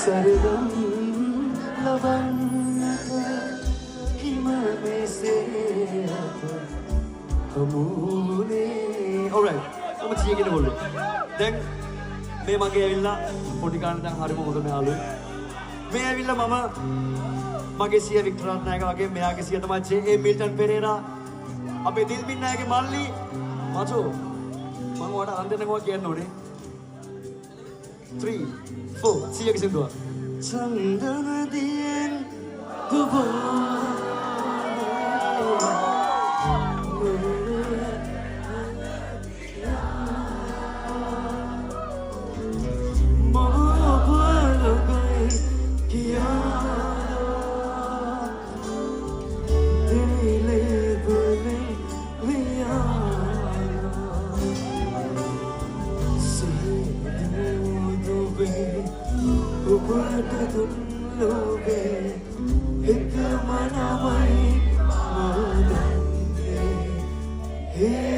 सरगम लवन him में से हमूने alright ඔබ ජී කියන ගොල්ලෝ දැන් මේ මගේ ඇවිල්ලා පොඩි කාලේ දැන් හරිම හොඳ මෙයාළුවෙක් මේ ඇවිල්ලා මම මගේ සිය වික්ටර් රත්නායක වගේ මෙයාගේ සිය තමයි ජේ.ඒ. මිල්ටන් පෙරේරා අපේ දිල්මින් නායකගේ මල්ලි මචෝ මම ඔයාලට අරන් දෙන්නකෝ කියන්න ඕනේ 3 4 සියගේ සින්දුව චන්දන දියෙන් දුබෝ Hey,